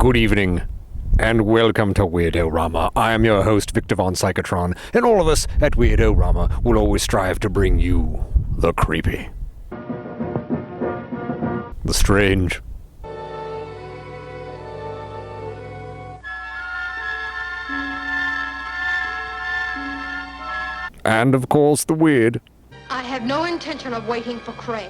Good evening, and welcome to Weird-O-Rama. I am your host, Victor von Psychotron, and all of us at Weird-O-Rama will always strive to bring you the creepy, the strange, and of course the weird. I have no intention of waiting for Craig.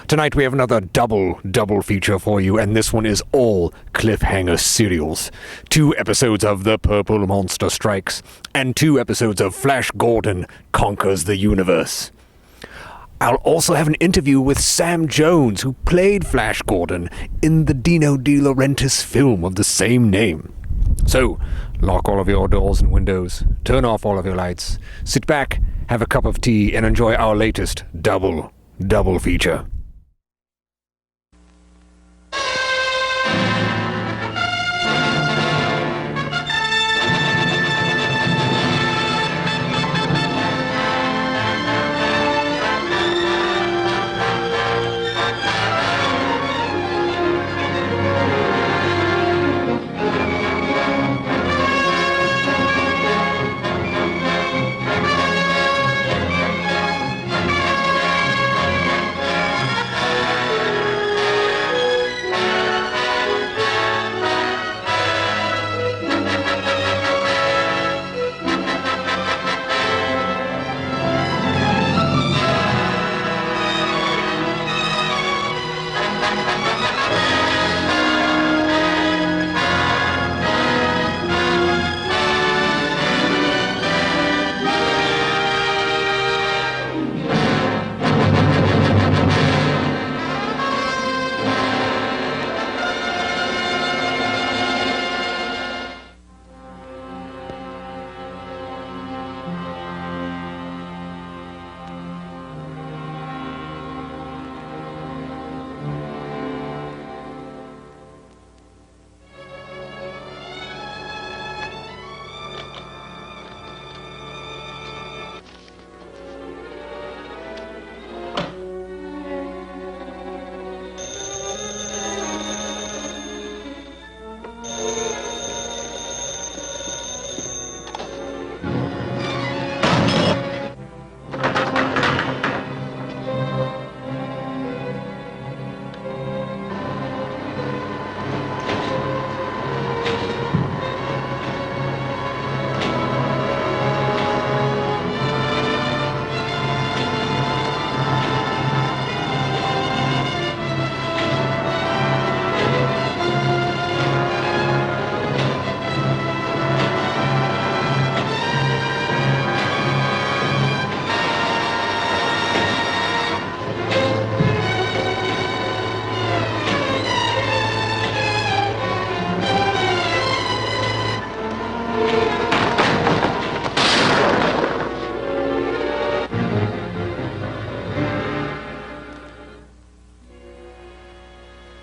Tonight we have another double feature for you, and this one is all Cliffhanger serials. 2 episodes of The Purple Monster Strikes, and 2 episodes of Flash Gordon Conquers the Universe. I'll also have an interview with Sam Jones, who played Flash Gordon in the Dino De Laurentiis film of the same name. So, lock all of your doors and windows, turn off all of your lights, sit back, have a cup of tea, and enjoy our latest double feature.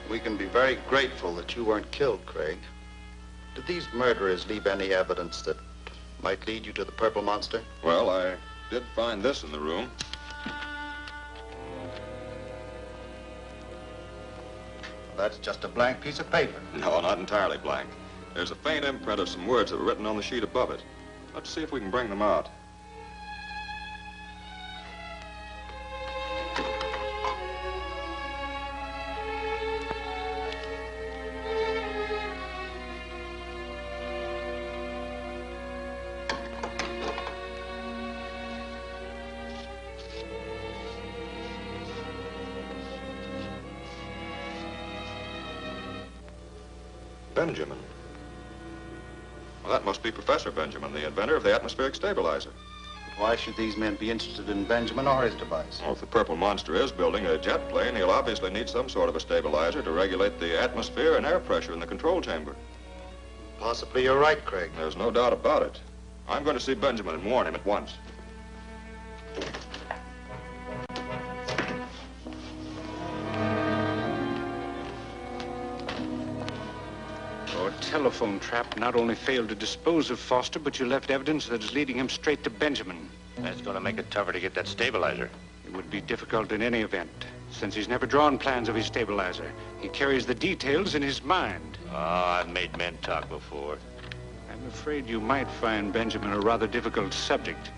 We can be very grateful that you weren't killed, Craig. Did these murderers leave any evidence that might lead you to the Purple Monster? Well, I did find this in the room. That's just a blank piece of paper. No, not entirely blank. There's a faint imprint of some words that were written on the sheet above it. Let's see if we can bring them out. Benjamin. Well, that must be Professor Benjamin, the inventor of the atmospheric stabilizer. Why should these men be interested in Benjamin or his device? Well, if the Purple Monster is building a jet plane, he'll obviously need some sort of a stabilizer to regulate the atmosphere and air pressure in the control chamber. Possibly you're right, Craig. There's no doubt about it. I'm going to see Benjamin and warn him at once. Your telephone trap not only failed to dispose of Foster, but you left evidence that is leading him straight to Benjamin. That's going to make it tougher to get that stabilizer. It would be difficult in any event. Since he's never drawn plans of his stabilizer, he carries the details in his mind. Oh, I've made men talk before. I'm afraid you might find Benjamin a rather difficult subject.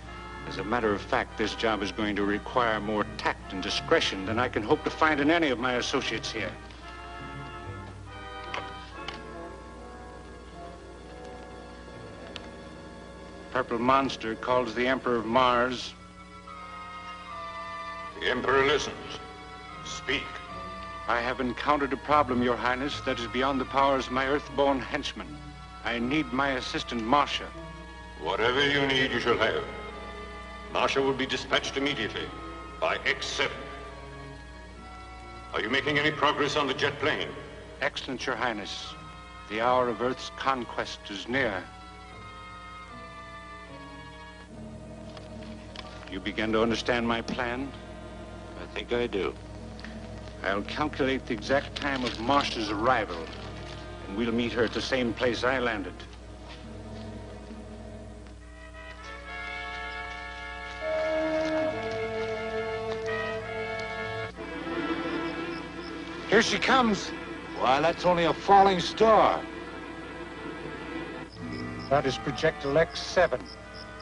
As a matter of fact, this job is going to require more tact and discretion than I can hope to find in any of my associates here. Purple Monster calls the Emperor of Mars. The Emperor listens. Speak. I have encountered a problem, Your Highness, that is beyond the powers of my earthborn henchmen. I need my assistant, Marcia. Whatever you need, you shall have. Marshal will be dispatched immediately by X7. Are you making any progress on the jet plane? Excellent, Your Highness. The hour of Earth's conquest is near. You begin to understand my plan? I think I do. I'll calculate the exact time of Marcia's arrival, and we'll meet her at the same place I landed. Here she comes. Why, that's only a falling star. That is projectile X7.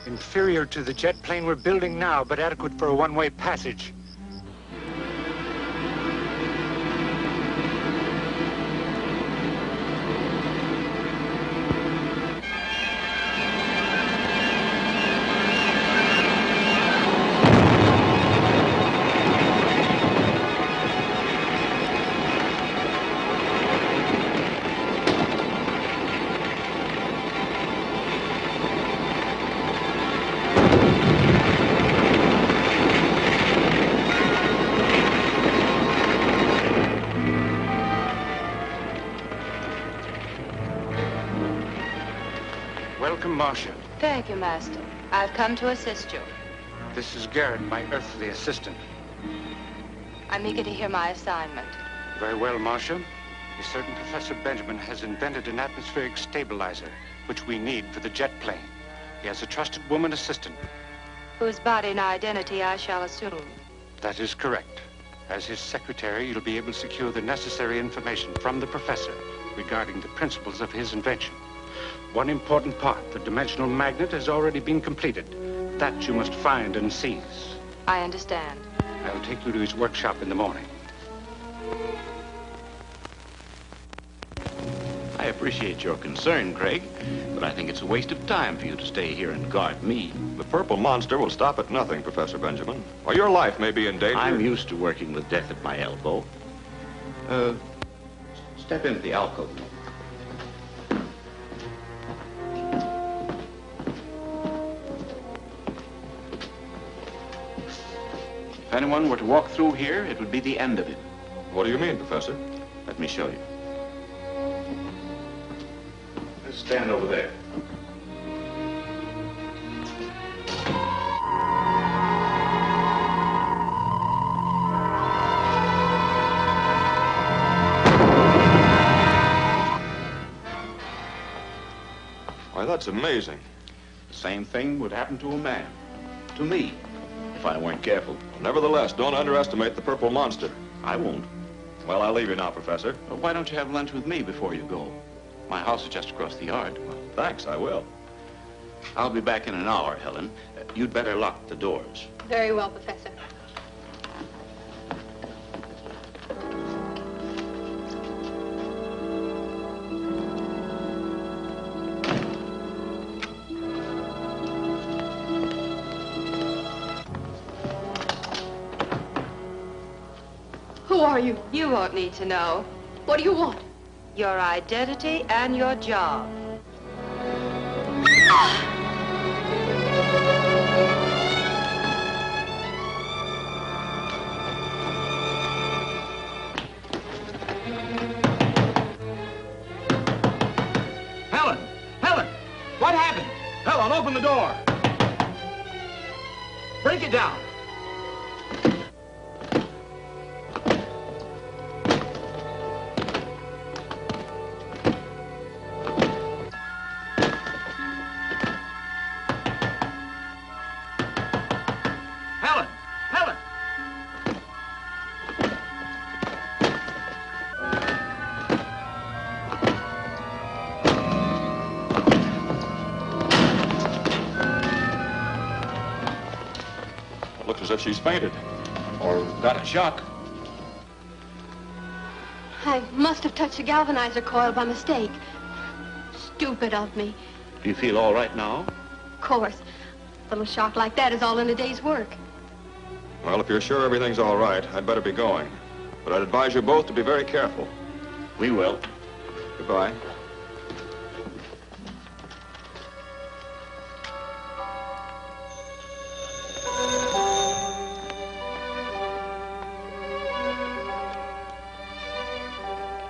Inferior to the jet plane we're building now, but adequate for a one-way passage. Welcome, Marcia. Thank you, Master. I've come to assist you. This is Garrett, my earthly assistant. I'm eager to hear my assignment. Very well, Marcia. A certain Professor Benjamin has invented an atmospheric stabilizer, which we need for the jet plane. He has a trusted woman assistant. Whose body and identity I shall assume. That is correct. As his secretary, you'll be able to secure the necessary information from the professor regarding the principles of his invention. One important part, the dimensional magnet, has already been completed. That you must find and seize. I understand. I'll take you to his workshop in the morning. I appreciate your concern, Craig, but I think it's a waste of time for you to stay here and guard me. The Purple Monster will stop at nothing, Professor Benjamin. Or your life may be in danger. I'm used to working with death at my elbow. Step into the alcove. If anyone were to walk through here, it would be the end of it. What do you mean, Professor? Let me show you. Let's stand over there. Why, that's amazing. The same thing would happen to a man. To me, if I weren't careful. Nevertheless, don't underestimate the Purple Monster. I won't. Well, I'll leave you now, Professor. But why don't you have lunch with me before you go? My house is just across the yard. Thanks, I will. I'll be back in an hour, Helen. You'd better lock the doors. Very well, Professor. Who are you? You won't need to know. What do you want? Your identity and your job. Helen! Helen! What happened? Helen, open the door! Break it down! Helen! Helen! It looks as if she's fainted. Or got a shock. I must have touched the galvanizer coil by mistake. Stupid of me. Do you feel all right now? Of course. A little shock like that is all in a day's work. Well, if you're sure everything's all right, I'd better be going. But I'd advise you both to be very careful. We will. Goodbye.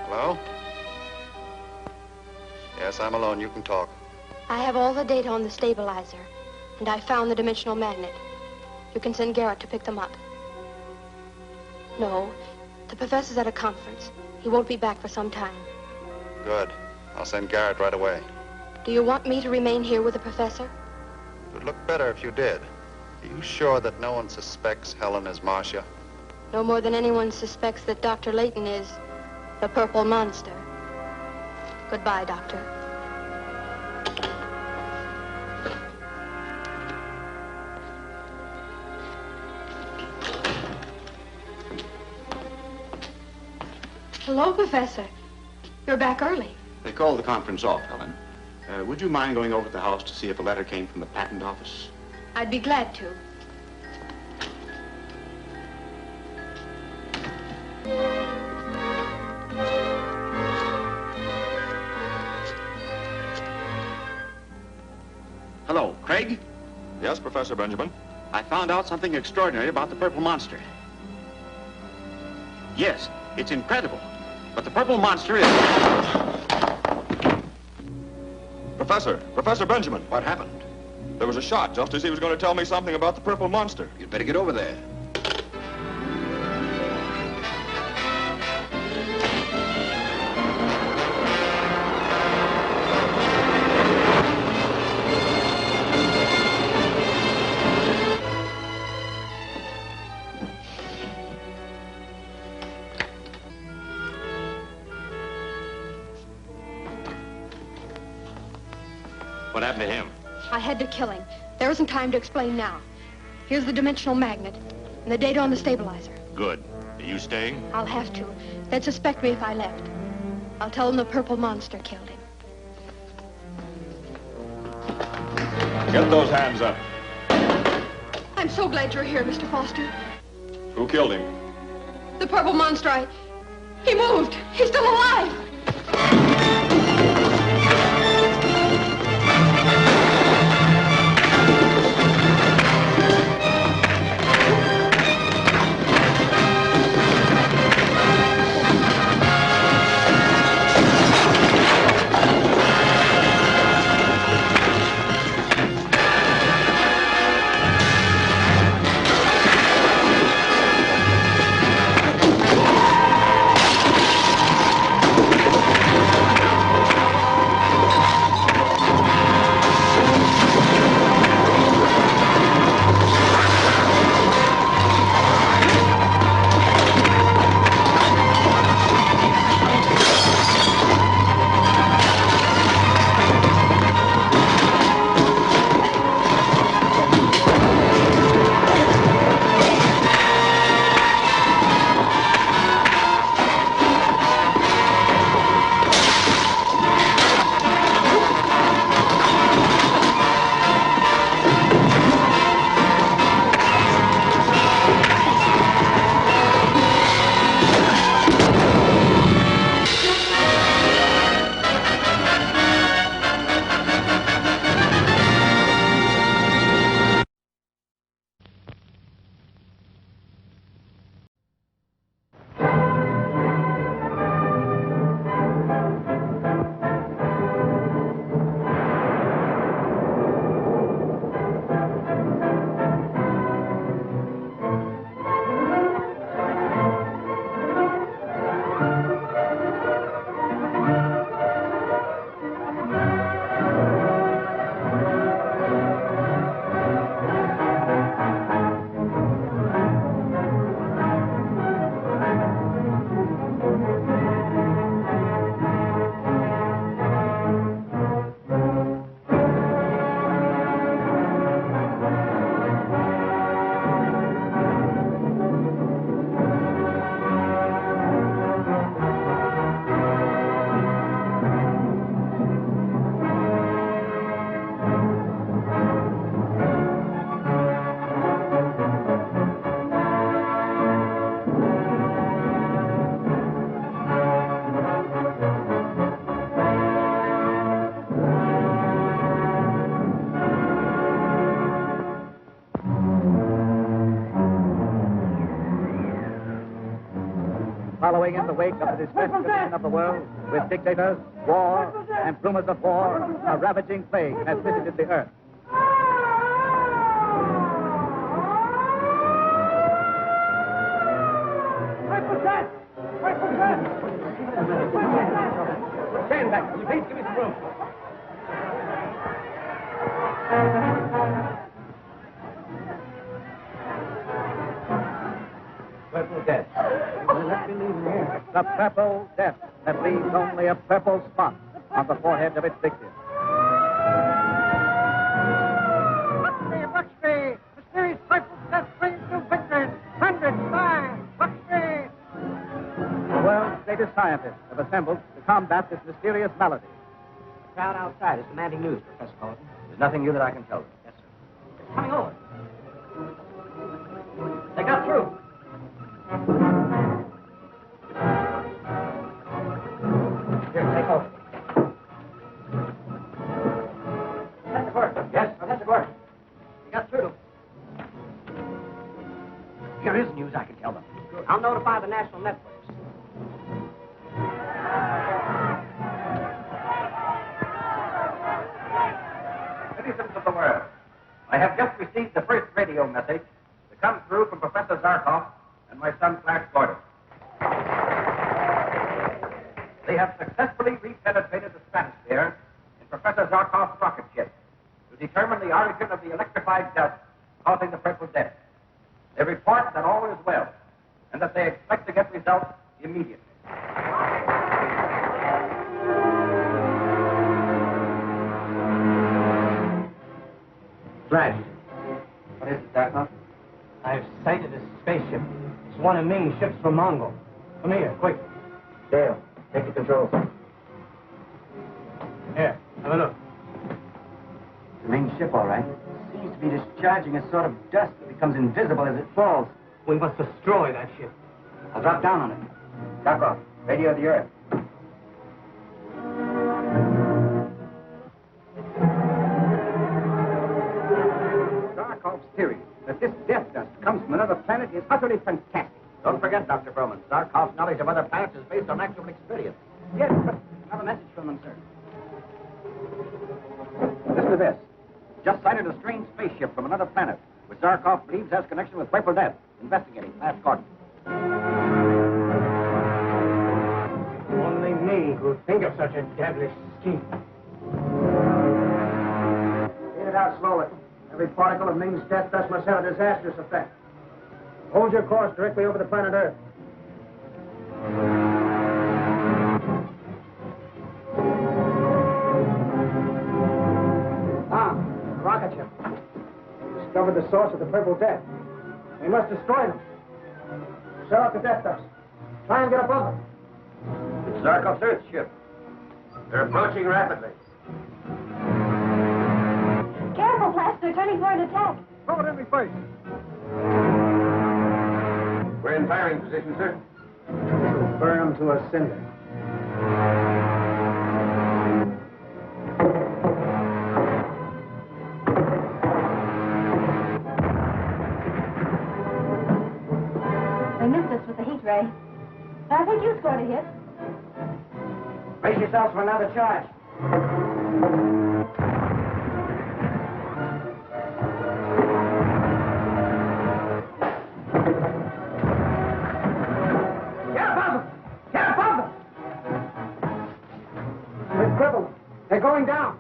Hello? Yes, I'm alone. You can talk. I have all the data on the stabilizer, and I found the dimensional magnet. You can send Garrett to pick them up. No, the professor's at a conference. He won't be back for some time. Good. I'll send Garrett right away. Do you want me to remain here with the professor? It would look better if you did. Are you sure that no one suspects Helen is Marcia? No more than anyone suspects that Dr. Layton is the purple monster. Goodbye, Doctor. Hello, Professor. You're back early. They called the conference off, Helen. Would you mind going over to the house to see if a letter came from the patent office? I'd be glad to. Hello, Craig? Yes, Professor Benjamin? I found out something extraordinary about the purple monster. Yes, it's incredible. But the purple monster is... Professor Benjamin. What happened? There was a shot just as he was going to tell me something about the purple monster. You'd better get over there. What happened to him? I had to kill him. There isn't time to explain now. Here's the dimensional magnet and the data on the stabilizer. Good. Are you staying? I'll have to. They'd suspect me if I left. I'll tell them the purple monster killed him. Get those hands up. I'm so glad you're here, Mr. Foster. Who killed him? The purple monster, he moved. He's still alive. following in the wake of the distressed condition of the world, with dictators, war, and rumors of war, a ravaging plague has visited the earth. Stand back. Please give me some room. Purple death. The purple death that leaves only a purple spot on the forehead of its victim. Watch me! Mysterious purple death brings new victories. Hundreds die. Watch me! The world's greatest scientists have assembled to combat this mysterious malady. The crowd outside is demanding news, Professor Colton. There's nothing new that I can tell them. Yes, sir. It's coming over. They got through. Here, take over. Professor Gordon. Yes? Professor Gordon. We got through. Here is news I can tell them. Good. I'll notify the national networks. Citizens of the world, I have just received the first radio message to come through from Professor Zarkov and my son Flash Gordon. They have successfully repenetrated the stratosphere in Professor Zarkov's rocket ship to determine the origin of the electrified dust causing the purple death. They report that all is well and that they expect to get results immediately. Flash. What is it, Zarkov? I've sighted a spaceship. It's one of Ming's ships from Mongol. Come here, quick. Dale, take the controls. Here, have a look. It's a Ming ship, all right. It seems to be discharging a sort of dust that becomes invisible as it falls. We must destroy that ship. I'll drop down on it. Zarkov, radio the Earth. Zarkov's theory that this death dust comes from another planet is utterly fantastic. Don't forget, Dr. Broman, Zarkov's knowledge of other planets is based on actual experience. Yes, but I have a message from them, sir. Listen to this. Just sighted a strange spaceship from another planet, which Zarkov believes has connection with Purple Death. Investigating. Flash Gordon. Only Ming could think of such a devilish scheme. Get it out slowly. Every particle of Ming's death dust must have a disastrous effect. Hold your course directly over the planet Earth. Ah, the rocket ship. Discovered the source of the purple death. We must destroy them. Shut off the death dust. Try and get above them. It's Zarkov's Earth ship. They're approaching rapidly. Careful, Flash. They're turning for an attack. Throw it in me first. We're in firing position, sir. We'll burn them to a cinder. They missed us with the heat ray. I think you scored a hit. Brace yourselves for another charge. Get above them! Get above them! They're crippled. They're going down.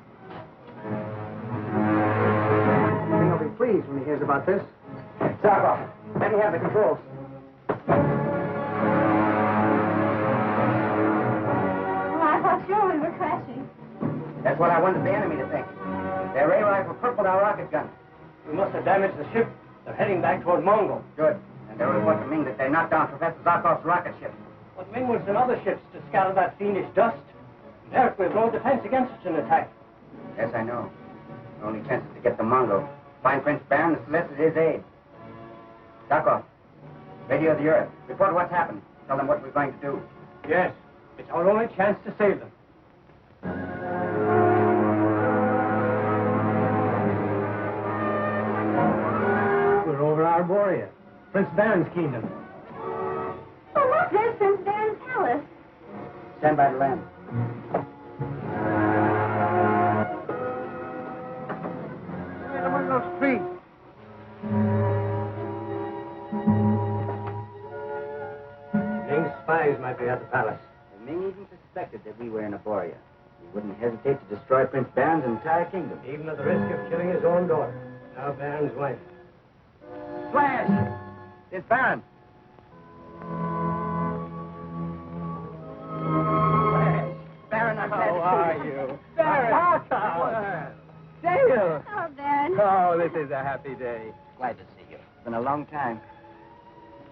Ming will be pleased when he hears about this. Zarkov, let me have the controls. Sure, we were crashing. That's what I wanted the enemy to think. Their ray rifle crippled our rocket gun. We must have damaged the ship. They're heading back toward Mongol. Good. And they report to Ming that they knocked down Professor Zarkov's rocket ship. But Ming will send other ships to scatter that fiendish dust. Derek, we have no defense against such an attack. Yes, I know. The only chance is to get to Mongol. Find Prince Baron and solicit his aid. Zarkov, radio the Earth. Report what's happened. Tell them what we're going to do. Yes. It's our only chance to save them. We're over Arborea, Prince Baron's kingdom. Oh, There's Prince Baron's palace. Stand by the lamp. Right among those trees. Ming's spies might be at the palace. And Ming even suspected that we were in Aboria. He wouldn't hesitate to destroy Prince Baron's entire kingdom. Even at the risk of killing his own daughter. Now Baron's wife. Flash! It's Baron. Flash. Baron, I'm glad to see you. How are you? Baron! Dale! Oh, Baron. Oh, this is a happy day. Glad to see you. It's been a long time.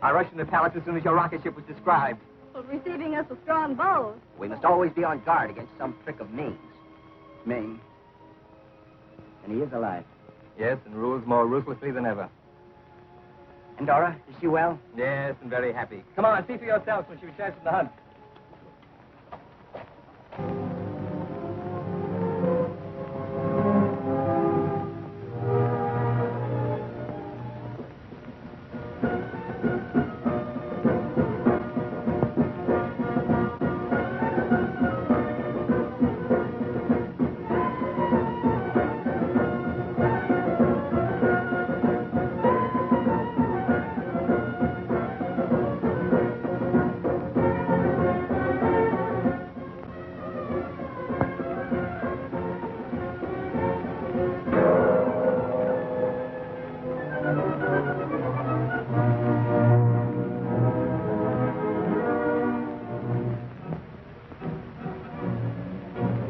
I rushed in the palace as soon as your rocket ship was described. Well, receiving us with strong bows. We must always be on guard against some trick of Ming's. Ming. And he is alive. Yes, and rules more ruthlessly than ever. And Dora, is she well? Yes, and very happy. Come on, see for yourselves when she returns from the hunt.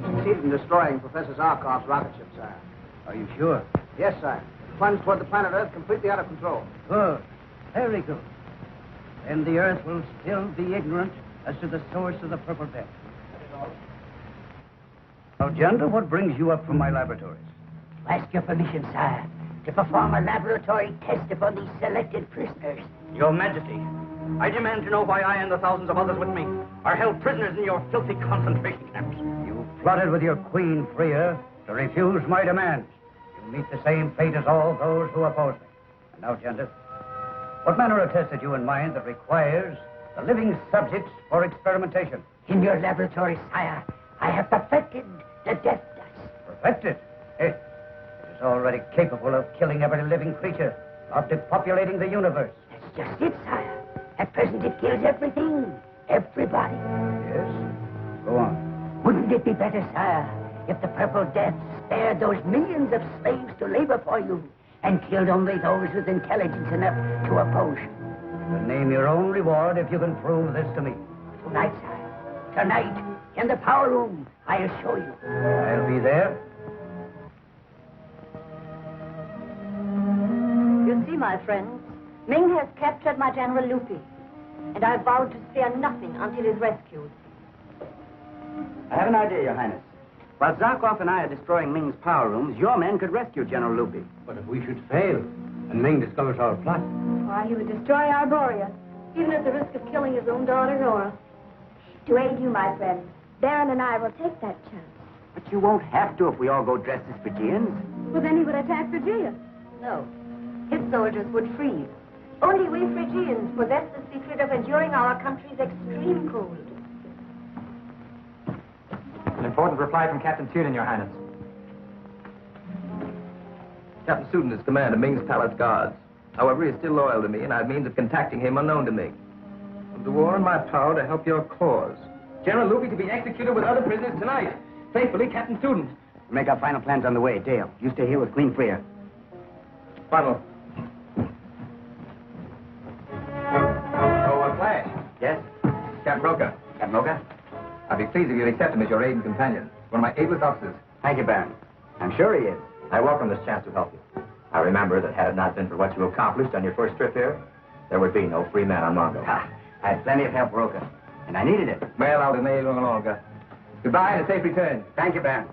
Succeeded in destroying Professor Zarkov's rocket ship, sire. Are you sure? Yes, sire. Plunged toward the planet Earth completely out of control. Good. Very good. Then the Earth will still be ignorant as to the source of the Purple Death. Now, General, what brings you up from my laboratories? Ask your permission, sire, to perform a laboratory test upon these selected prisoners. Your Majesty, I demand to know why I and the thousands of others with me are held prisoners in your filthy concentration camps. You plotted with your Queen Freya to refuse my demands. You meet the same fate as all those who oppose me. And now, General, what manner of test had you in mind that requires the living subjects for experimentation? In your laboratory, sire, I have perfected the death dust. Perfected? It is already capable of killing every living creature, of depopulating the universe. That's just it, sire. At present, it kills everything, everybody. Yes? Go on. Wouldn't it be better, sire, if the Purple Death spared those millions of slaves to labor for you and killed only those with intelligence enough to oppose you? Then name your own reward if you can prove this to me. Tonight, sire. Tonight, in the power room, I'll show you. I'll be there. You see, my friends, Ming has captured my General Lupi, and I vowed to spare nothing until he's rescued. I have an idea, Your Highness. While Zarkov and I are destroying Ming's power rooms, your men could rescue General Lupi. But if we should fail, and Ming discovers our plot... Why, he would destroy Arboria, even at the risk of killing his own daughter, Nora. To aid you, my friend, Baron and I will take that chance. But you won't have to if we all go dressed as Phrygians. Well, then he would attack Phrygia. No, his soldiers would freeze. Only we Phrygians possess the secret of enduring our country's extreme cold. An important reply from Captain Sudan, Your Highness. Captain Sudan is commander of Ming's palace guards. However, he is still loyal to me, and I have means of contacting him unknown to me. Of the war in my power to help your cause. General Lupi to be executed with other prisoners tonight. Faithfully, Captain Sudan. We'll make our final plans on the way. Dale, you stay here with Queen Freya. Funnel. Oh, Flash. Yes? Captain Roca. Captain Moga? I'd be pleased if you'd accept him as your aide and companion. One of my ablest officers. Thank you, Baron. I'm sure he is. I welcome this chance to help you. I remember that had it not been for what you accomplished on your first trip here, there would be no free man on Mondo. I had plenty of help, Roca, and I needed it. Well, I'll delay you no longer. Goodbye and a safe return. Thank you, Baron.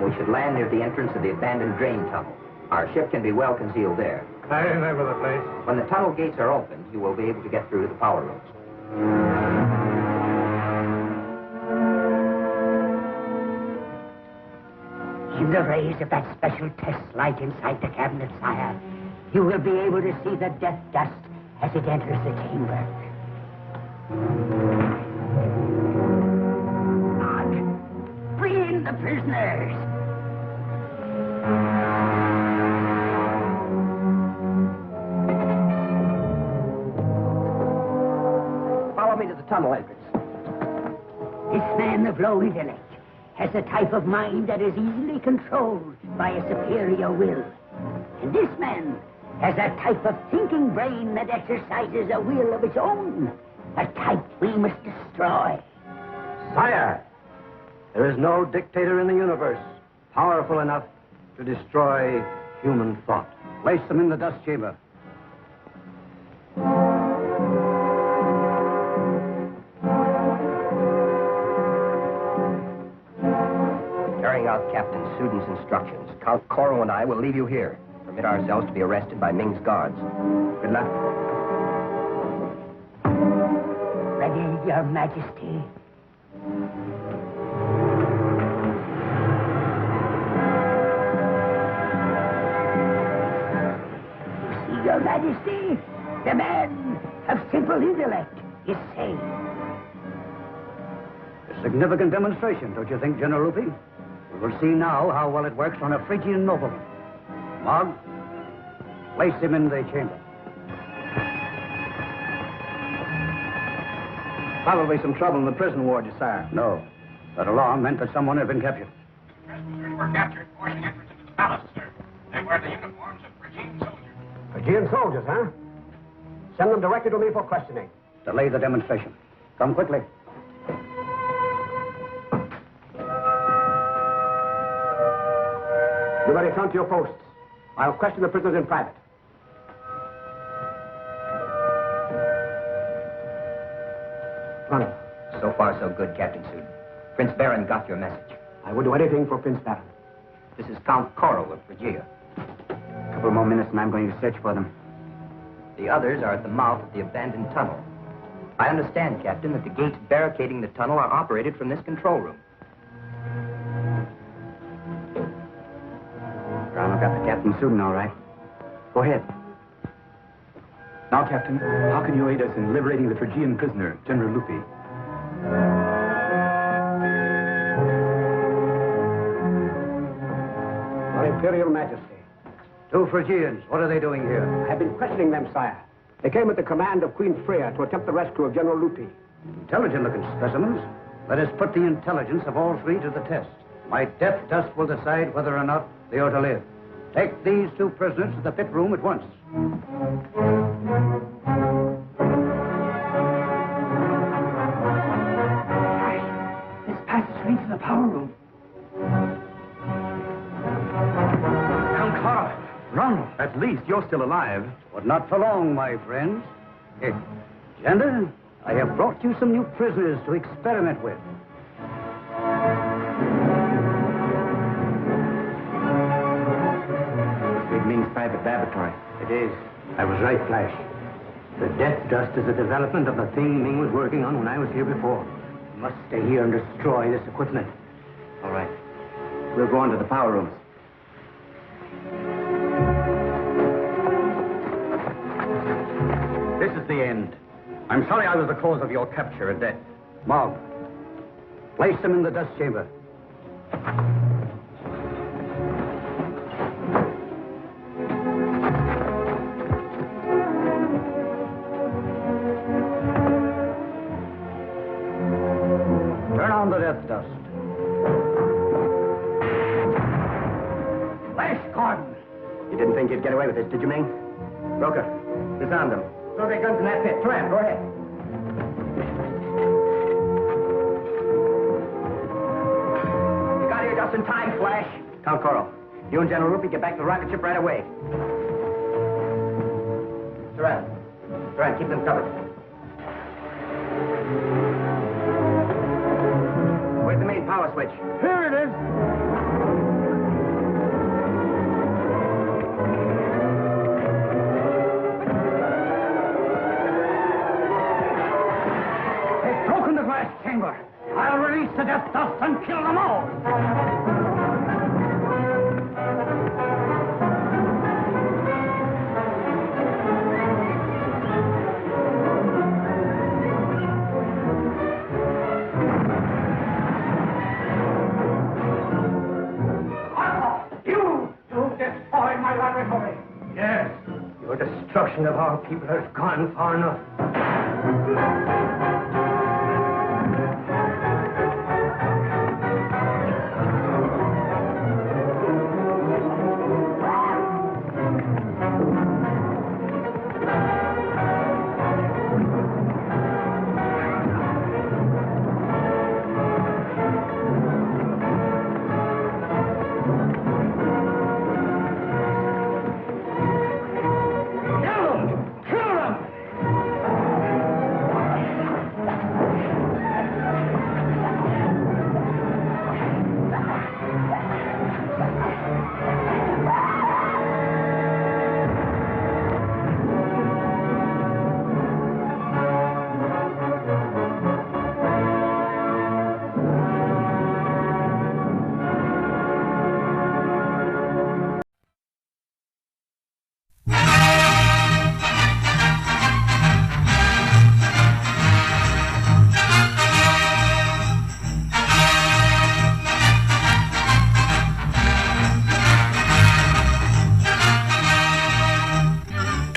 We should land near the entrance of the abandoned drain tunnel. Our ship can be well concealed there. I remember the place. When the tunnel gates are opened, you will be able to get through to the power rooms. In the rays of that special test light inside the cabinet, sire, you will be able to see the death dust as it enters the chamber. On! Free in the prisoners! Follow me to the tunnel entrance. This man of low intellect has a type of mind that is easily controlled by a superior will. And this man has a type of thinking brain that exercises a will of its own, a type we must destroy. Sire, there is no dictator in the universe powerful enough to destroy human thought. Place them in the dust chamber. Carrying out Captain Sudan's instructions, Count Coro and I will leave you here. Permit ourselves to be arrested by Ming's guards. Good luck. Ready, Your Majesty. You see, Your Majesty, the man of simple intellect is safe. A significant demonstration, don't you think, General Lupi? We will see now how well it works on a Phrygian nobleman. Mog, place him in the chamber. Probably some trouble in the prison ward, sire. No. That alarm meant that someone had been captured. Prisoners were captured forcing entrance into the palace, sir. They wear the uniforms of Phrygian soldiers. Phrygian soldiers, huh? Send them directly to me for questioning. Delay the demonstration. Come quickly. Everybody come to your posts. I'll question the prisoners in private. Ronald. So far, so good, Captain Suden. Prince Baron got your message. I would do anything for Prince Baron. This is Count Coro of Phrygia. A couple more minutes and I'm going to search for them. The others are at the mouth of the abandoned tunnel. I understand, Captain, that the gates barricading the tunnel are operated from this control room. Ronald got the Captain Suden all right. Go ahead. Now, Captain, how can you aid us in liberating the Phrygian prisoner, General Lupi? Your Imperial Majesty. Two Phrygians, what are they doing here? I have been questioning them, sire. They came at the command of Queen Freya to attempt the rescue of General Lupi. Intelligent-looking specimens. Let us put the intelligence of all three to the test. My death dust will decide whether or not they are to live. Take these two prisoners to the pit room at once. This passes straight to the power room. Count Coro! Ronald, at least you're still alive. But not for long, my friends. Gender, I have brought you some new prisoners to experiment with. Ming's private laboratory. It is. I was right, Flash. The death dust is a development of the thing Ming was working on when I was here before. We must stay here and destroy this equipment. All right. We'll go on to the power rooms. This is the end. I'm sorry I was the cause of your capture and death. Mog, place them in the dust chamber. Turn on the death dust. Where's Gordon? You didn't think you'd get away with this, did you, Ming? Broker, disarm them. Throw their guns in that pit. Turan, go ahead. You got here just in time, Flash. Count Coro, you and General Lupi get back to the rocket ship right away. Turan, keep them covered. Where's the main power switch? Here it is. destruction of our people has gone far enough.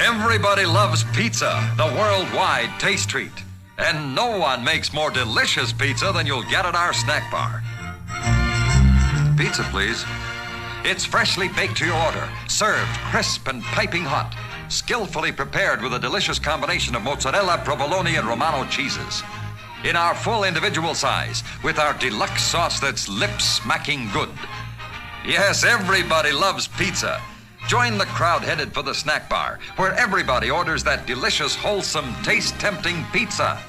Everybody loves pizza, the worldwide taste treat. And no one makes more delicious pizza than you'll get at our snack bar. Pizza, please. It's freshly baked to your order, served crisp and piping hot, skillfully prepared with a delicious combination of mozzarella, provolone, and Romano cheeses. In our full individual size, with our deluxe sauce that's lip-smacking good. Yes, everybody loves pizza. Join the crowd headed for the snack bar, where everybody orders that delicious, wholesome, taste-tempting pizza.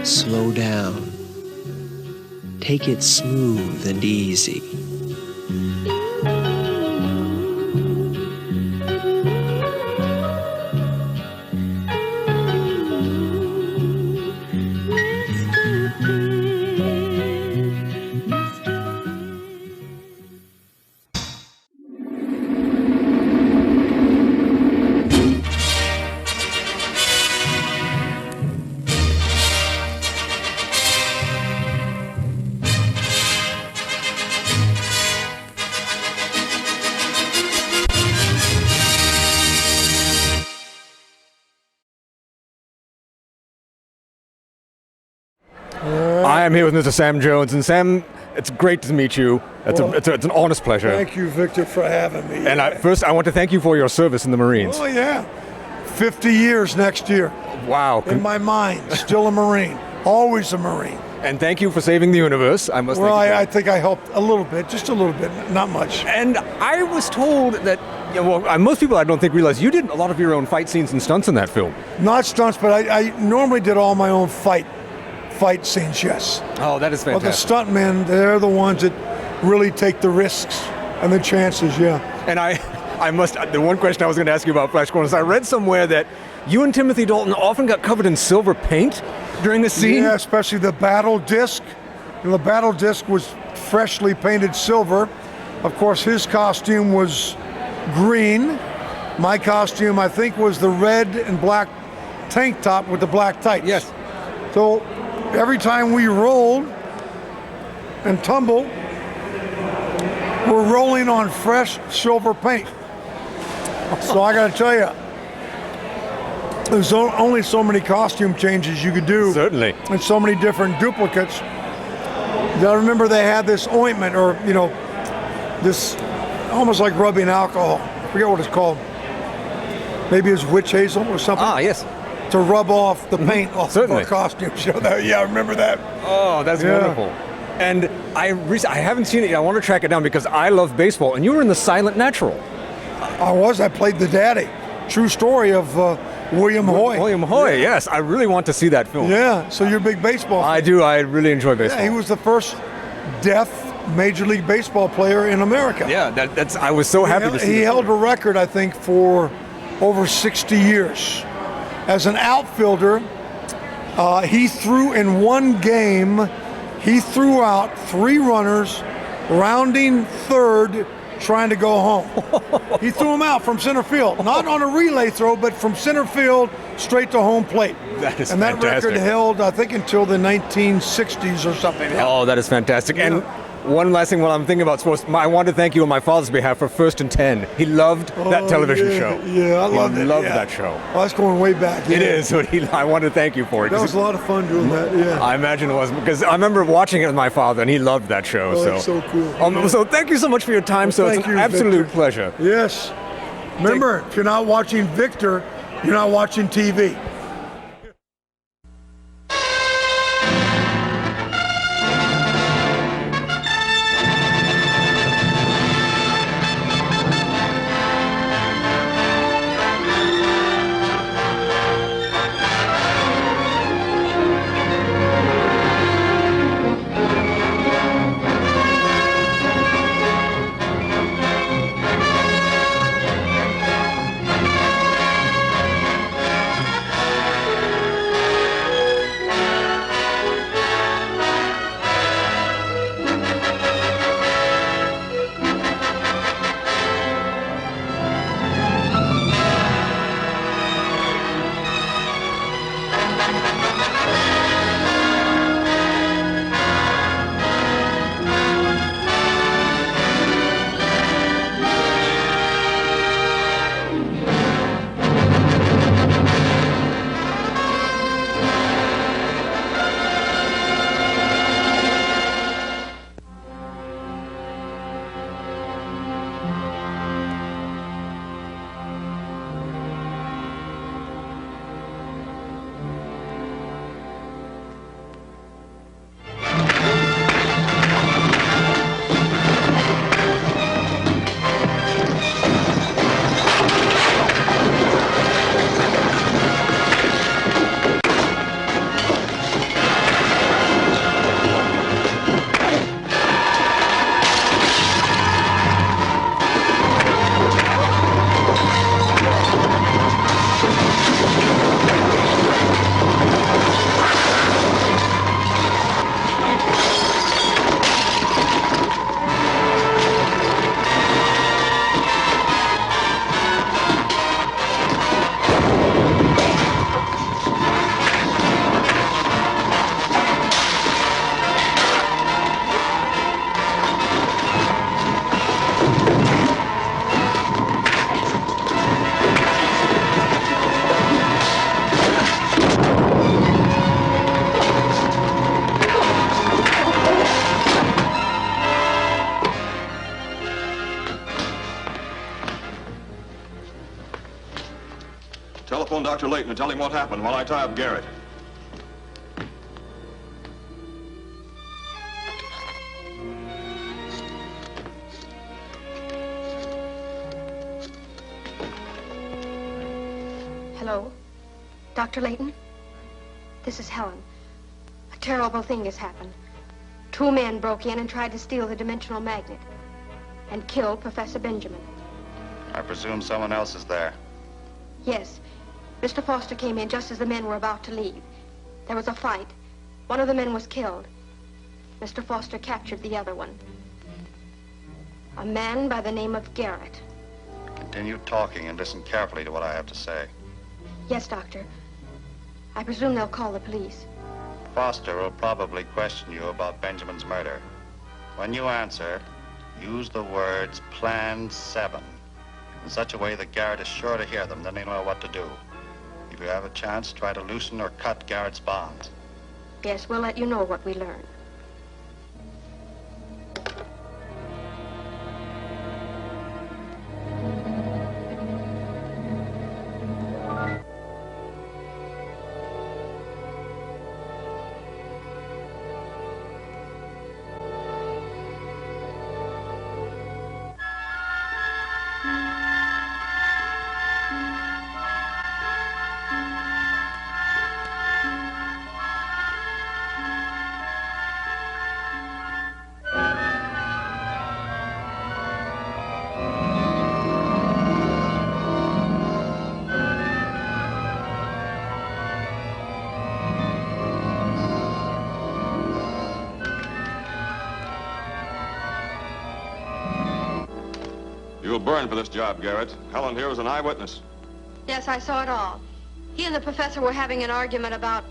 Slow down. Take it smooth and easy. I am here with Mr. Sam Jones, and Sam, it's great to meet you. It's an honest pleasure. Thank you, Victor, for having me. And first, I want to thank you for your service in the Marines. Oh, yeah. 50 years next year. Wow. In my mind, still a Marine. Always a Marine. And thank you for saving the universe. I must. Well, I think I helped a little bit, just a little bit, not much. And I was told that, most people I don't think realize you did a lot of your own fight scenes and stunts in that film. Not stunts, but I normally did all my own fight scenes, yes. Oh, that is fantastic. Well, the stuntmen, they're the ones that really take the risks and the chances, yeah. And the one question I was going to ask you about Flash Gordon is I read somewhere that you and Timothy Dalton often got covered in silver paint during the scene. Yeah, especially the battle disc. And the battle disc was freshly painted silver. Of course, his costume was green. My costume, I think, was the red and black tank top with the black tights. Yes. So every time we rolled and tumbled, we're rolling on fresh silver paint. So I got to tell you, there's only so many costume changes you could do. Certainly. And so many different duplicates. I remember they had this ointment, or, this almost like rubbing alcohol. I forget what it's called. Maybe it's witch hazel or something. Ah, yes. To rub off the paint off Certainly. of our costume. Yeah, I remember that. Oh, that's wonderful. And I haven't seen it yet. I want to track it down because I love baseball. And you were in The Silent Natural. I played the daddy. true story of William Hoy. William Hoy, yes. I really want to see that film. Yeah, so you're a big baseball fan. I do. I really enjoy baseball. Yeah, he was the first deaf Major League Baseball player in America. Yeah, that's. I was so happy to see He held a record, I think, for over 60 years. As an outfielder, he threw in one game, he threw out 3 runners, rounding third, trying to go home. He threw them out from center field, not on a relay throw, but from center field straight to home plate. That is and that fantastic. record held, I think, until the 1960s or something. Oh, that is fantastic. And one last thing while I'm thinking about sports, I want to thank you on my father's behalf for First and 10. He loved that television show. Yeah, I loved it. He loved yeah. that show. Well, that's going way back. It is. But I want to thank you for it. That was a lot of fun doing that, yeah. I imagine it was, because I remember watching it with my father, and he loved that show. Oh, that's so cool. So thank you so much for your time. Well, so it's thank an you, absolute Victor. pleasure. Yes. Remember, if you're not watching Victor, you're not watching TV. Telephone Dr. Layton and tell him what happened while I tie up Garrett. Hello? Dr. Layton? This is Helen. A terrible thing has happened. 2 men broke in and tried to steal the dimensional magnet and killed Professor Benjamin. I presume someone else is there. Yes. Mr. Foster came in just as the men were about to leave. There was a fight. One of the men was killed. Mr. Foster captured the other one. A man by the name of Garrett. Continue talking and listen carefully to what I have to say. Yes, Doctor. I presume they'll call the police. Foster will probably question you about Benjamin's murder. When you answer, use the words Plan 7 in such a way that Garrett is sure to hear them, then he'll know what to do. If you have a chance, try to loosen or cut Garrett's bonds. Yes, we'll let you know what we learn. You'll burn for this job, Garrett. Helen here was an eyewitness. Yes, I saw it all. He and the professor were having an argument about,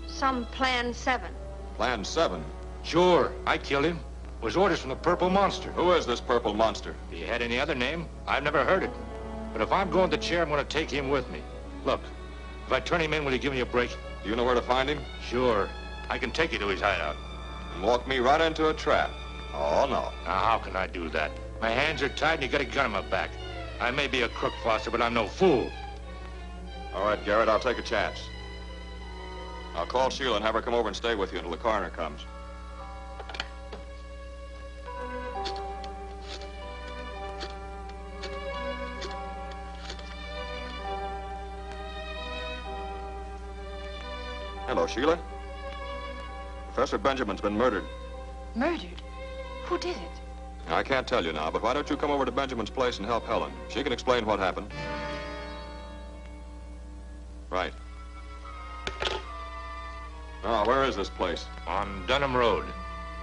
some Plan 7. Plan 7? Sure, I killed him. It was orders from the Purple Monster. Who is this Purple Monster? If he had any other name, I've never heard it. But if I'm going to the chair, I'm going to take him with me. Look, if I turn him in, will you give me a break? Do you know where to find him? Sure. I can take you to his hideout. And walk me right into a trap. Oh, no. Now, how can I do that? My hands are tied and you got a gun in my back. I may be a crook, Foster, but I'm no fool. All right, Garrett, I'll take a chance. I'll call Sheila and have her come over and stay with you until the coroner comes. Hello, Sheila. Professor Benjamin's been murdered. Murdered? Who did it? I can't tell you now, but why don't you come over to Benjamin's place and help Helen? She can explain what happened. Right. Now, where is this place? On Dunham Road.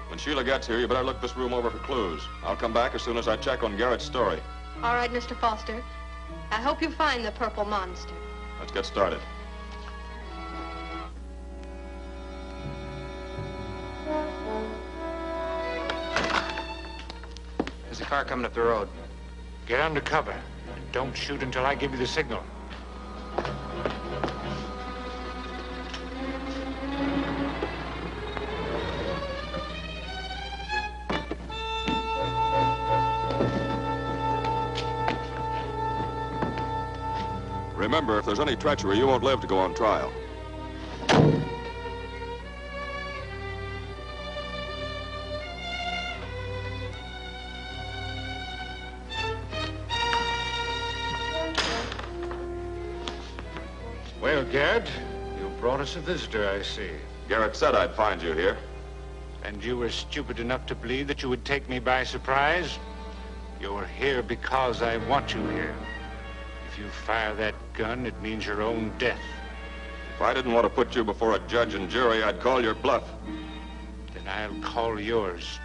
When Sheila gets here, you better look this room over for clues. I'll come back as soon as I check on Garrett's story. All right, Mr. Foster. I hope you find the Purple Monster. Let's get started. There's a car coming up the road. Get under cover. Don't shoot until I give you the signal. Remember, if there's any treachery, you won't live to go on trial. Well, Garrett, you brought us a visitor, I see. Garrett said I'd find you here. And you were stupid enough to believe that you would take me by surprise? You're here because I want you here. If you fire that gun, it means your own death. If I didn't want to put you before a judge and jury, I'd call your bluff. Then I'll call yours.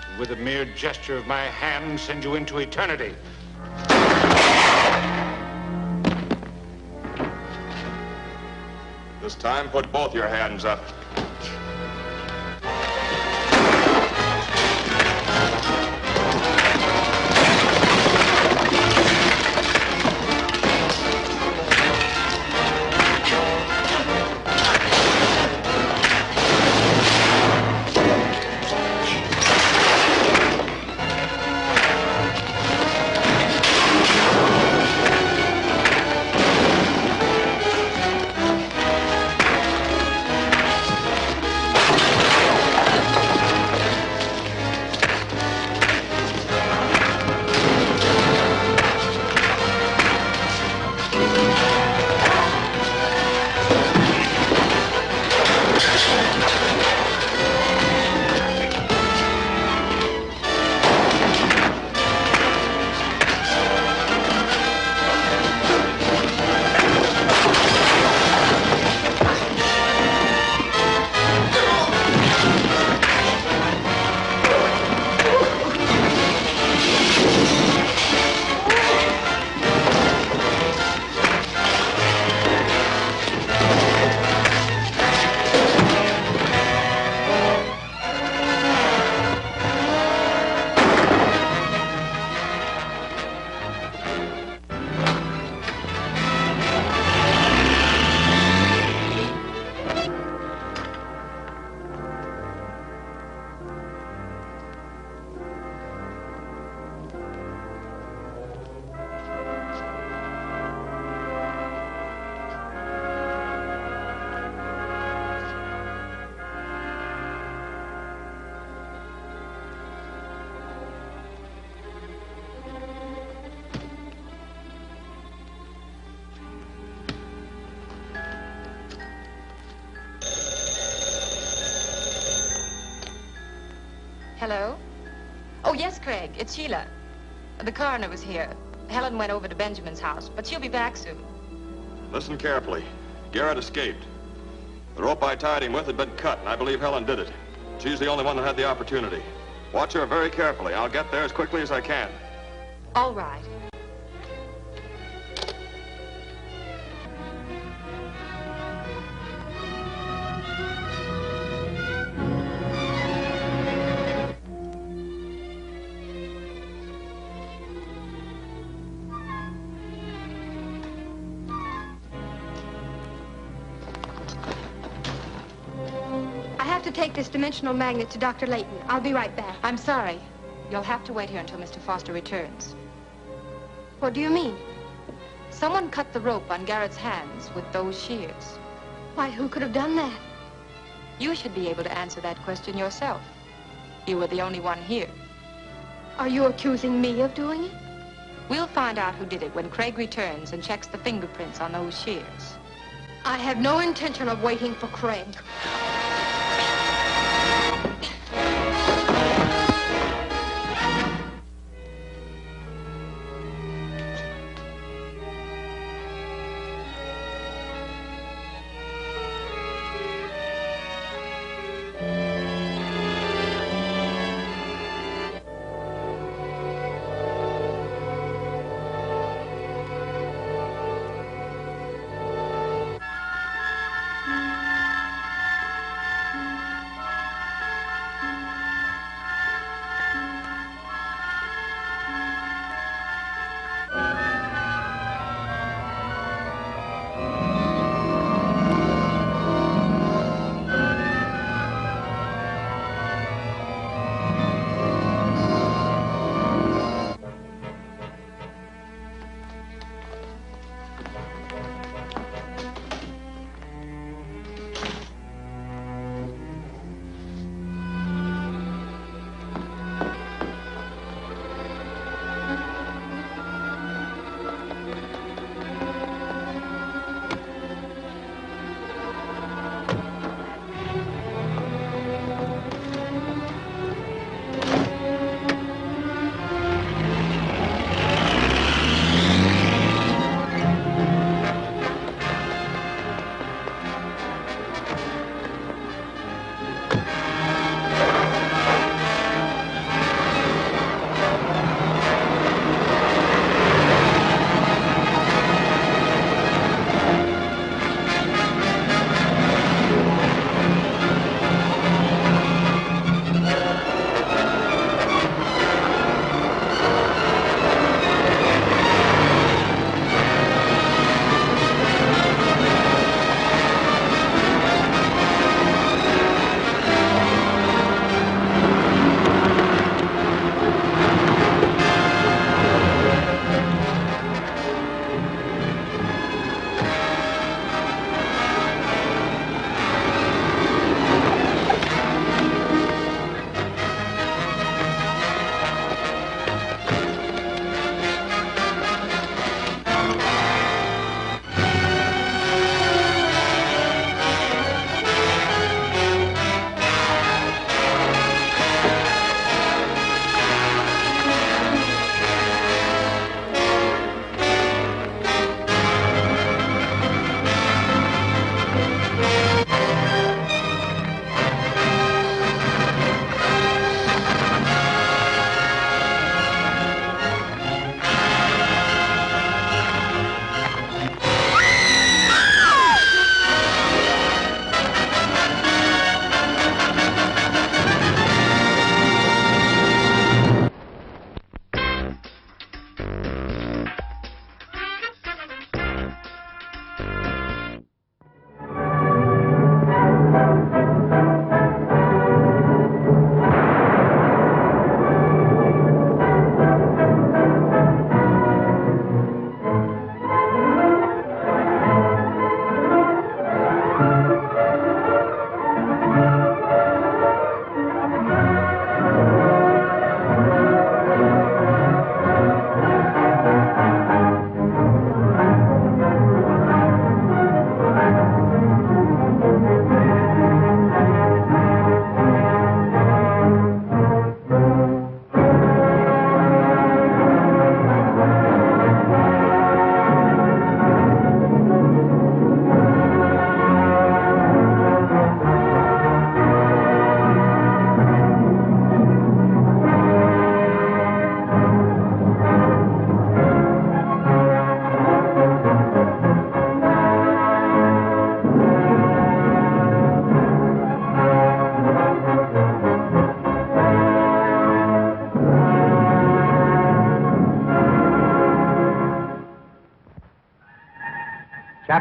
And with a mere gesture of my hand, send you into eternity. This time, put both your hands up. Hello? Oh, yes, Craig. It's Sheila. The coroner was here. Helen went over to Benjamin's house, but she'll be back soon. Listen carefully. Garrett escaped. The rope I tied him with had been cut, and I believe Helen did it. She's the only one that had the opportunity. Watch her very carefully. I'll get there as quickly as I can. All right. I have to take this dimensional magnet to Dr. Layton. I'll be right back. I'm sorry. You'll have to wait here until Mr. Foster returns. What do you mean? Someone cut the rope on Garrett's hands with those shears. Why, who could have done that? You should be able to answer that question yourself. You were the only one here. Are you accusing me of doing it? We'll find out who did it when Craig returns and checks the fingerprints on those shears. I have no intention of waiting for Craig.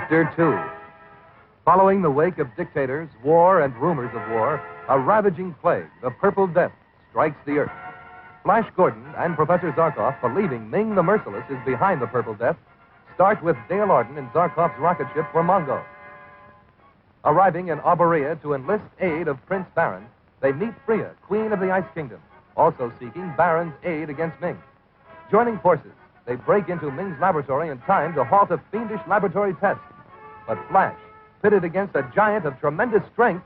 Chapter 2. Following the wake of dictators, war, and rumors of war, a ravaging plague, the Purple Death, strikes the Earth. Flash Gordon and Professor Zarkov, believing Ming the Merciless is behind the Purple Death, start with Dale Arden in Zarkov's rocket ship for Mongo. Arriving in Arborea to enlist aid of Prince Baron, they meet Freya, Queen of the Ice Kingdom, also seeking Baron's aid against Ming. Joining forces, they break into Ming's laboratory in time to halt a fiendish laboratory test. But Flash, pitted against a giant of tremendous strength,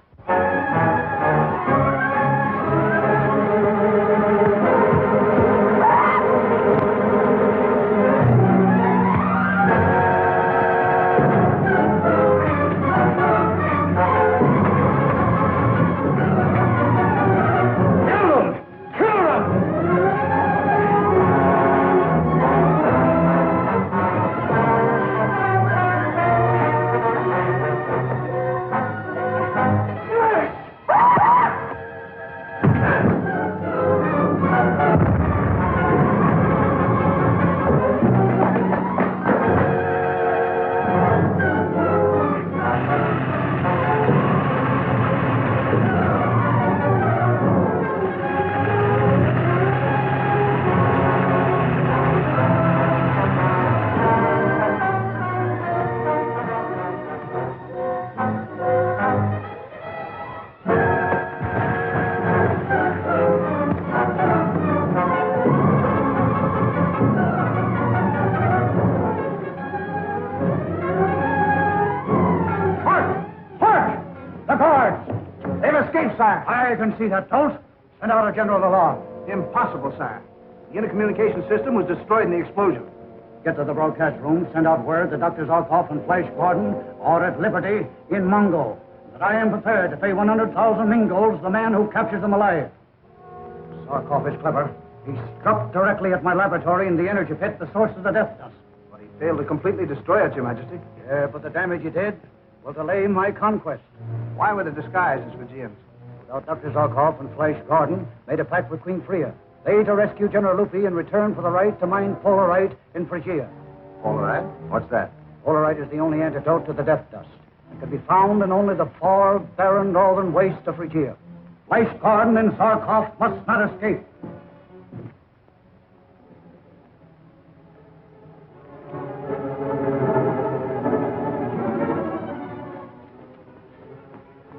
I can see that, Tolt. Send out a general alarm. Impossible, sir. The intercommunication system was destroyed in the explosion. Get to the broadcast room, send out word that Dr. Zarkov and Flash Gordon are at liberty in Mongo. That I am prepared to pay 100,000 Ming golds to the man who captures them alive. Zarkov is clever. He struck directly at my laboratory in the energy pit, the source of the death dust. But he failed to completely destroy it, Your Majesty. Yeah, but the damage he did will delay my conquest. Why were the disguises for Fijians? Without Dr. Zarkov and Flash Gordon made a pact with Queen Freya. They to rescue General Lupi in return for the right to mine Polarite in Phrygia. Polarite? What's that? Polarite is the only antidote to the death dust. It can be found in only the far, barren northern waste of Phrygia. Flash Gordon and Zarkov must not escape.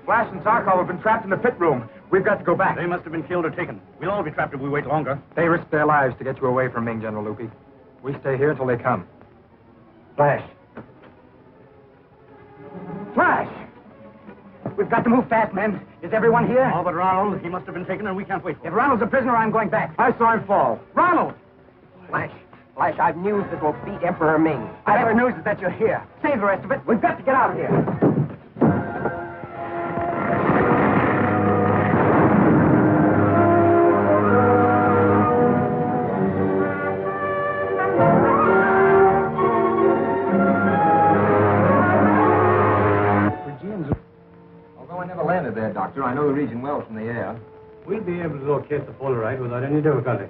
Flash and Zarkov have been trapped in the pit room. We've got to go back. They must have been killed or taken. We'll all be trapped if we wait longer. They risked their lives to get you away from Ming, General Lupi. We stay here until they come. Flash. Flash! We've got to move fast, men. Is everyone here? All but Ronald. He must have been taken and we can't wait. If Ronald's a prisoner, I'm going back. I saw him fall. Ronald! Flash, I've news that will beat Emperor Ming. Whatever news is that you're here. Save the rest of it. We've got to get out of here. There, Doctor. I know the region well from the air. We'll be able to locate the Polarite without any difficulty,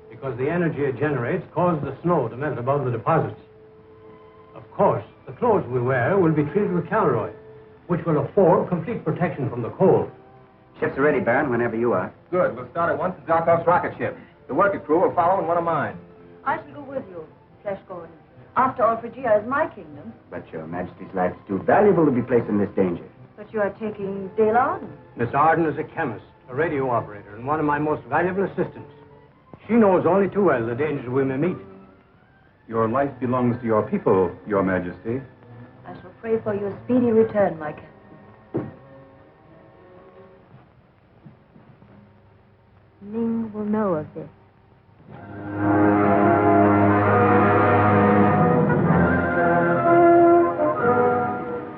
because the energy it generates causes the snow to melt above the deposits. Of course, the clothes we wear will be treated with caloroid, which will afford complete protection from the cold. Ships are ready, Baron, whenever you are. Good. We'll start at once in Zarkov's rocket ship. The working crew will follow in one of mine. I shall go with you, Flash Gordon. After all, Phrygia is my kingdom. But Your Majesty's life is too valuable to be placed in this danger. But you are taking Dale Arden. Miss Arden is a chemist, a radio operator, and one of my most valuable assistants. She knows only too well the dangers we may meet. Your life belongs to your people, Your Majesty. I shall pray for your speedy return, my captain. Ming will know of this.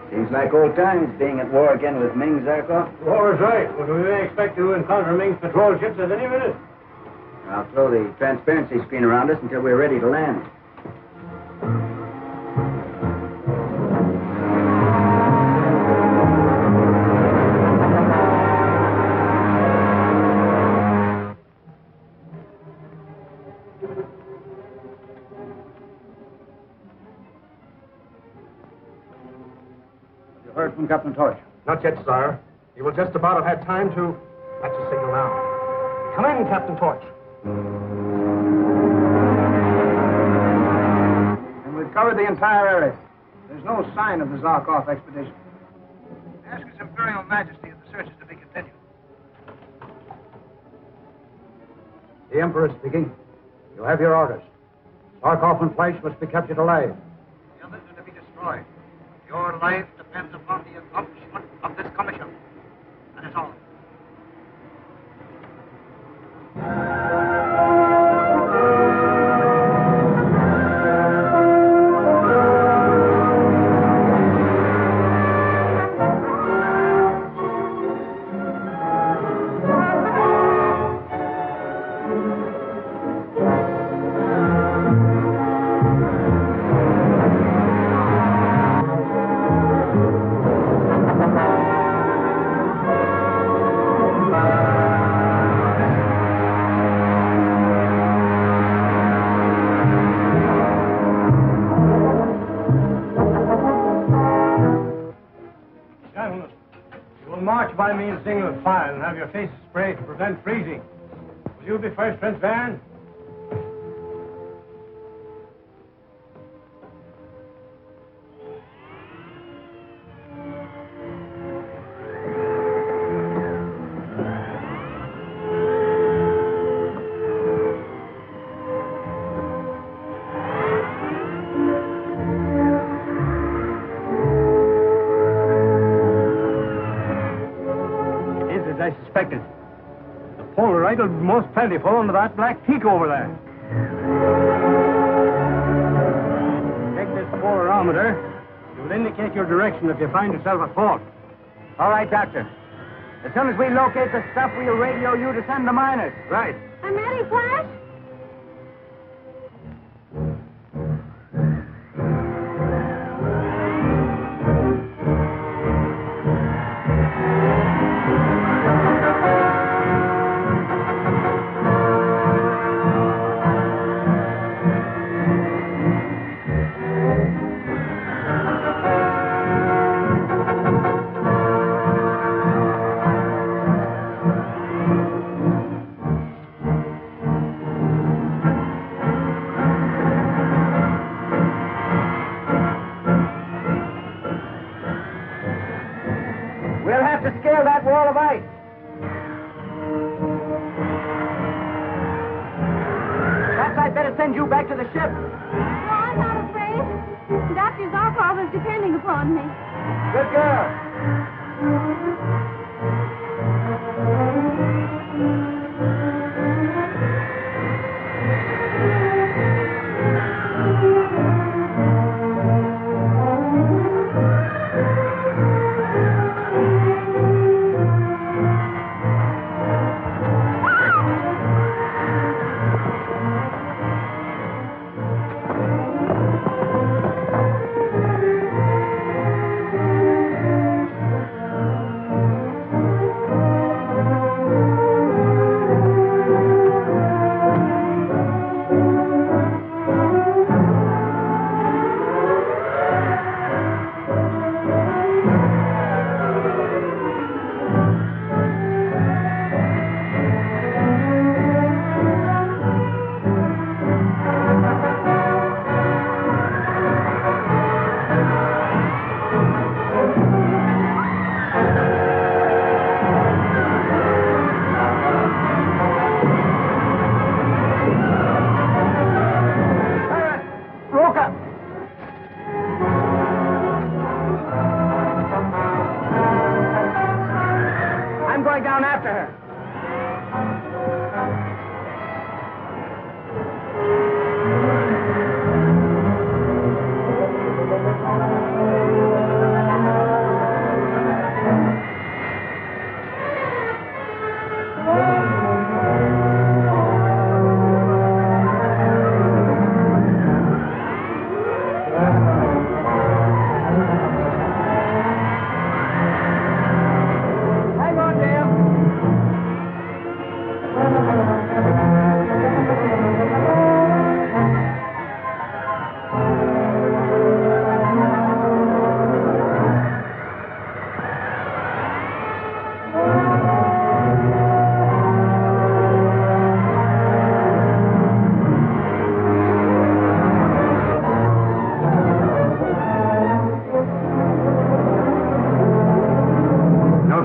Seems like old times being at war again with Ming, Zarkov. War is right, but we may expect to encounter Ming's patrol ships at any minute. I'll throw the transparency screen around us until we're ready to land. You heard from Captain Torch? Not yet, sire. He will just about have had time to... That's a signal now. Come in, Captain Torch. And we've covered the entire area. There's no sign of the Zarkov expedition. Ask His Imperial Majesty if the search is to be continued. The Emperor speaking. You have your orders. Zarkov and Fleisch must be captured alive. The others are to be destroyed. Your life depends upon the accomplishment of this commission. That is all. By means single file and have your faces sprayed to prevent freezing. Will you be first, Prince Baron? I suspected. The Polaroid will be most plentiful under that black peak over there. Take this polarimeter. It will indicate your direction if you find yourself at fault. All right, Doctor. As soon as we locate the stuff, we'll radio you to send the miners. Right. I'm ready, Flash. Send you back to the ship. No, I'm not afraid. Dr. Zarkov is depending upon me. Good girl.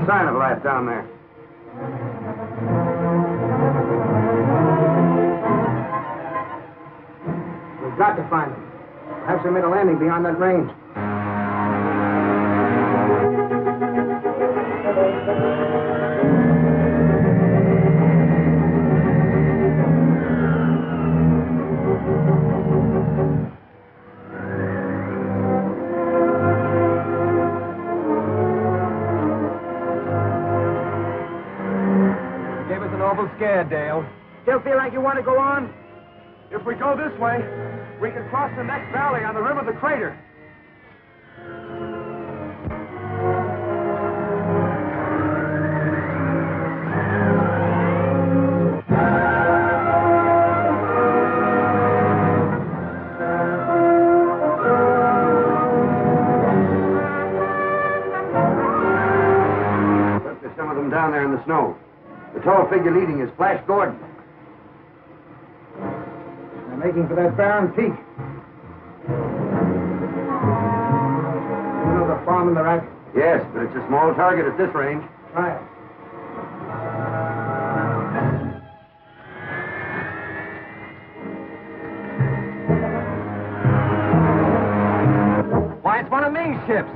No sign of life down there. We've got to find them. Perhaps they made a landing beyond that range. Gave us an awful scare, Dale. Still feel like you want to go on? If we go this way, we can cross the next valley on the rim of the crater. Look, there's some of them down there in the snow. The tall figure leading is Flash Gordon. They're making for that barren peak. You know the farm in the rack? Yes, but it's a small target at this range. Try it. Why, it's one of Ming's ships.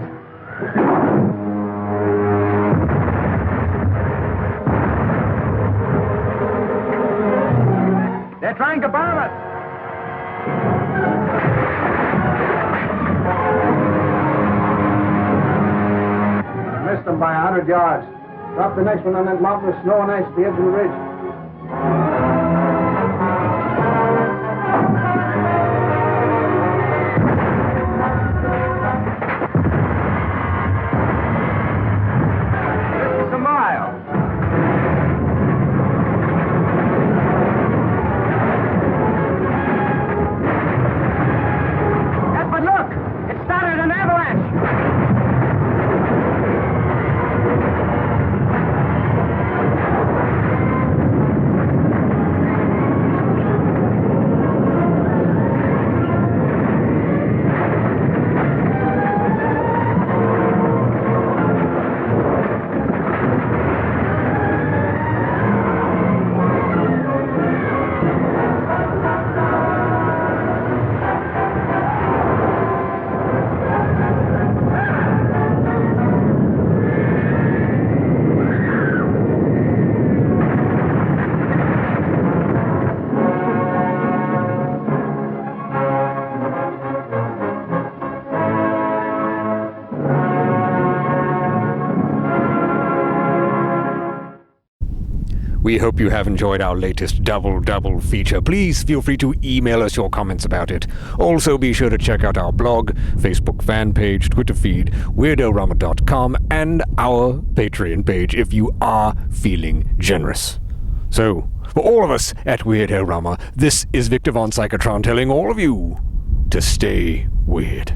They're trying to bomb us. Missed them by 100 yards. Drop the next one on that mountain of snow and ice at the edge of the ridge. This is a mile. Yes, but look! It started an avalanche! We hope you have enjoyed our latest double feature. Please feel free to email us your comments about it. Also, be sure to check out our blog, Facebook fan page, Twitter feed, Weird-O-Rama.com, and our Patreon page if you are feeling generous. So, for all of us at Weird-O-Rama, this is Victor von Psychotron telling all of you to stay weird.